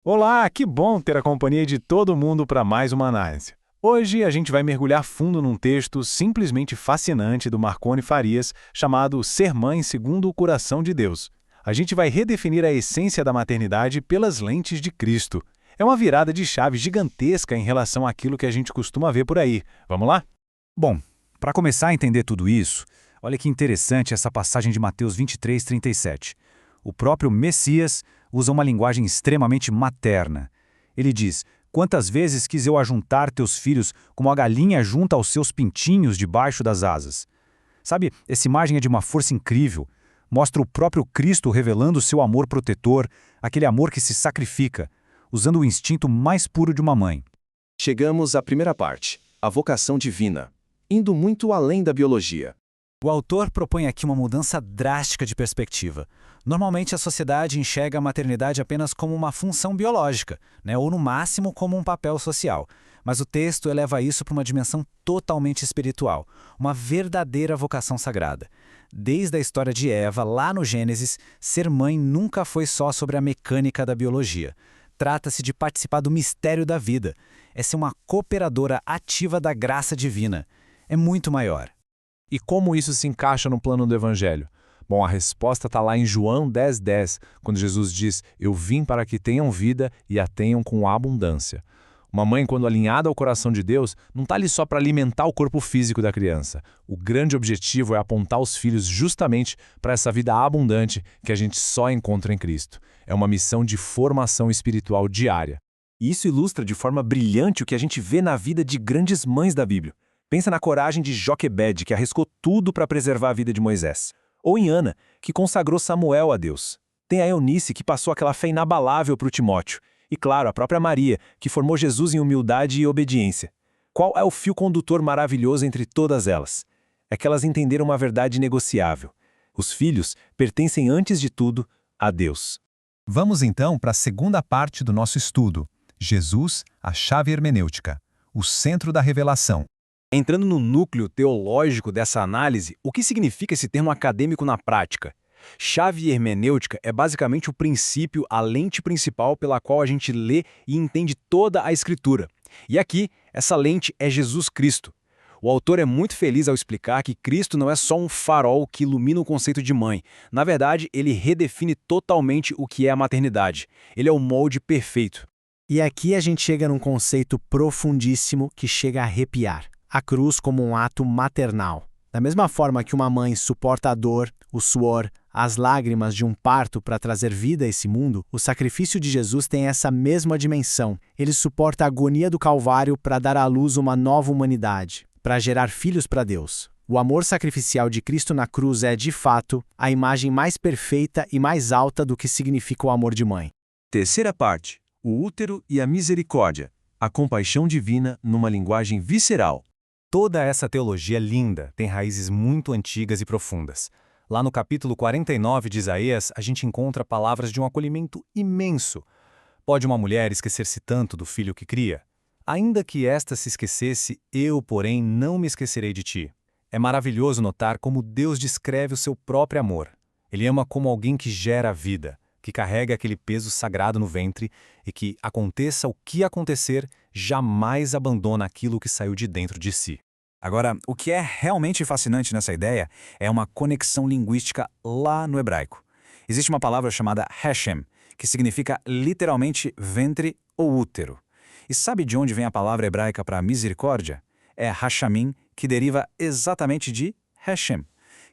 Olá, que bom ter a companhia de todo mundo para mais uma análise. Hoje a gente vai mergulhar fundo num texto simplesmente fascinante do Marconi Farias, chamado Ser Mãe segundo o Coração de Deus. A gente vai redefinir a essência da maternidade pelas lentes de Cristo. É uma virada de chave gigantesca em relação àquilo que a gente costuma ver por aí. Vamos lá? Bom, para começar a entender tudo isso, olha que interessante essa passagem de Mateus 23:37. O próprio Messias usa uma linguagem extremamente materna. Ele diz: "Quantas vezes quis eu ajuntar teus filhos como a galinha junta aos seus pintinhos debaixo das asas?" Sabe, essa imagem é de uma força incrível. Mostra o próprio Cristo revelando seu amor protetor, aquele amor que se sacrifica, usando o instinto mais puro de uma mãe. Chegamos à primeira parte, a vocação divina, indo muito além da biologia. O autor propõe aqui uma mudança drástica de perspectiva. Normalmente a sociedade enxerga a maternidade apenas como uma função biológica, ou no máximo como um papel social. Mas o texto eleva isso para uma dimensão totalmente espiritual, uma verdadeira vocação sagrada. Desde a história de Eva, lá no Gênesis, ser mãe nunca foi só sobre a mecânica da biologia. Trata-se de participar do mistério da vida. É ser uma cooperadora ativa da graça divina. É muito maior. E como isso se encaixa no plano do Evangelho? Bom, a resposta está lá em João 10:10, quando Jesus diz: "Eu vim para que tenham vida e a tenham com abundância." Uma mãe, quando alinhada ao coração de Deus, não está ali só para alimentar o corpo físico da criança. O grande objetivo é apontar os filhos justamente para essa vida abundante que a gente só encontra em Cristo. É uma missão de formação espiritual diária. E isso ilustra de forma brilhante o que a gente vê na vida de grandes mães da Bíblia. Pensa na coragem de Joquebede, que arriscou tudo para preservar a vida de Moisés. Ou em Ana, que consagrou Samuel a Deus. Tem a Eunice, que passou aquela fé inabalável para o Timóteo. E claro, a própria Maria, que formou Jesus em humildade e obediência. Qual é o fio condutor maravilhoso entre todas elas? É que elas entenderam uma verdade inegociável. Os filhos pertencem antes de tudo a Deus. Vamos então para a segunda parte do nosso estudo. Jesus, a chave hermenêutica, o centro da revelação. Entrando no núcleo teológico dessa análise, o que significa esse termo acadêmico na prática? Chave hermenêutica é basicamente o princípio, a lente principal pela qual a gente lê e entende toda a Escritura. E aqui, essa lente é Jesus Cristo. O autor é muito feliz ao explicar que Cristo não é só um farol que ilumina o conceito de mãe. Na verdade, ele redefine totalmente o que é a maternidade. Ele é o molde perfeito. E aqui a gente chega num conceito profundíssimo que chega a arrepiar. A cruz como um ato maternal. Da mesma forma que uma mãe suporta a dor, o suor, as lágrimas de um parto para trazer vida a esse mundo, o sacrifício de Jesus tem essa mesma dimensão. Ele suporta a agonia do Calvário para dar à luz uma nova humanidade, para gerar filhos para Deus. O amor sacrificial de Cristo na cruz é, de fato, a imagem mais perfeita e mais alta do que significa o amor de mãe. Terceira parte, o útero e a misericórdia, a compaixão divina numa linguagem visceral. Toda essa teologia linda tem raízes muito antigas e profundas. Lá no capítulo 49 de Isaías, a gente encontra palavras de um acolhimento imenso. Pode uma mulher esquecer-se tanto do filho que cria? Ainda que esta se esquecesse, eu, porém, não me esquecerei de ti. É maravilhoso notar como Deus descreve o seu próprio amor. Ele ama como alguém que gera a vida, que carrega aquele peso sagrado no ventre e que, aconteça o que acontecer, jamais abandona aquilo que saiu de dentro de si. Agora, o que é realmente fascinante nessa ideia é uma conexão linguística lá no hebraico. Existe uma palavra chamada Hashem, que significa literalmente ventre ou útero. E sabe de onde vem a palavra hebraica para misericórdia? É Hashamim, que deriva exatamente de Hashem.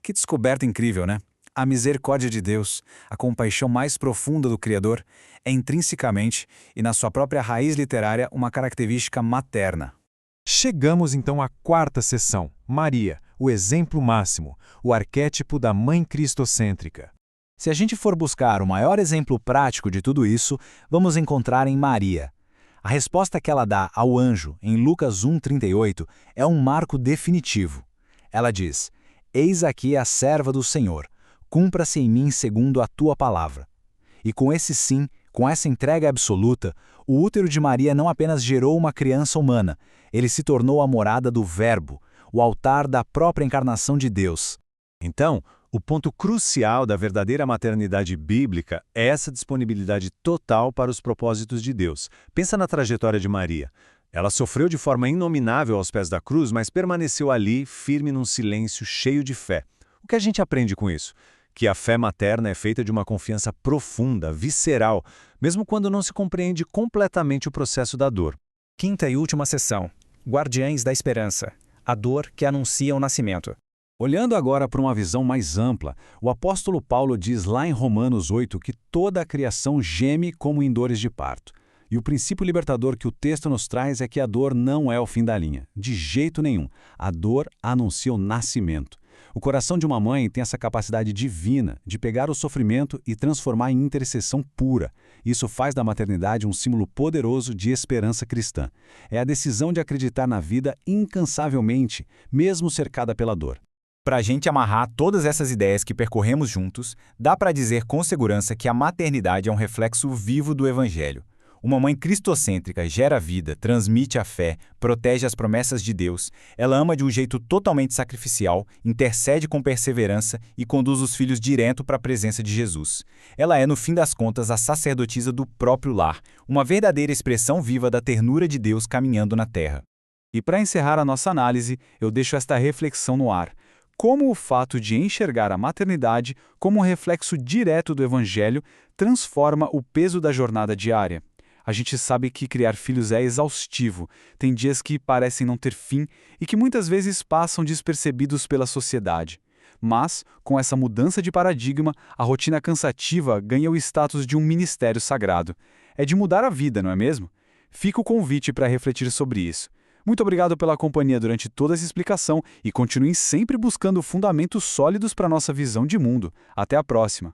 Que descoberta incrível, né? A misericórdia de Deus, a compaixão mais profunda do Criador, é intrinsecamente e na sua própria raiz literária uma característica materna. Chegamos então à quarta seção, Maria, o exemplo máximo, o arquétipo da mãe cristocêntrica. Se a gente for buscar o maior exemplo prático de tudo isso, vamos encontrar em Maria. A resposta que ela dá ao anjo em Lucas 1:38 é um marco definitivo. Ela diz: "Eis aqui a serva do Senhor, cumpra-se em mim segundo a tua palavra." E com esse sim, com essa entrega absoluta, o útero de Maria não apenas gerou uma criança humana, ele se tornou a morada do Verbo, o altar da própria encarnação de Deus. Então, O ponto crucial da verdadeira maternidade bíblica é essa disponibilidade total para os propósitos de Deus. Pensa na trajetória de Maria. Ela sofreu de forma inominável aos pés da cruz, mas permaneceu ali, firme num silêncio cheio de fé. O que a gente aprende com isso? Que a fé materna é feita de uma confiança profunda, visceral, mesmo quando não se compreende completamente o processo da dor. Quinta e última sessão. Guardiães da esperança. A dor que anuncia o nascimento. Olhando agora para uma visão mais ampla, o apóstolo Paulo diz lá em Romanos 8 que toda a criação geme como em dores de parto. E o princípio libertador que o texto nos traz é que a dor não é o fim da linha, de jeito nenhum. A dor anuncia o nascimento. O coração de uma mãe tem essa capacidade divina de pegar o sofrimento e transformar em intercessão pura. Isso faz da maternidade um símbolo poderoso de esperança cristã. É a decisão de acreditar na vida incansavelmente, mesmo cercada pela dor. Para a gente amarrar todas essas ideias que percorremos juntos, dá para dizer com segurança que a maternidade é um reflexo vivo do Evangelho. Uma mãe cristocêntrica gera vida, transmite a fé, protege as promessas de Deus, ela ama de um jeito totalmente sacrificial, intercede com perseverança e conduz os filhos direto para a presença de Jesus. Ela é, no fim das contas, a sacerdotisa do próprio lar, uma verdadeira expressão viva da ternura de Deus caminhando na terra. E para encerrar a nossa análise, eu deixo esta reflexão no ar. Como o fato de enxergar a maternidade como um reflexo direto do Evangelho transforma o peso da jornada diária. A gente sabe que criar filhos é exaustivo, tem dias que parecem não ter fim e que muitas vezes passam despercebidos pela sociedade. Mas, com essa mudança de paradigma, a rotina cansativa ganha o status de um ministério sagrado. É de mudar a vida, não é mesmo? Fica o convite para refletir sobre isso. Muito obrigado pela companhia durante toda essa explicação e continuem sempre buscando fundamentos sólidos para nossa visão de mundo. Até a próxima!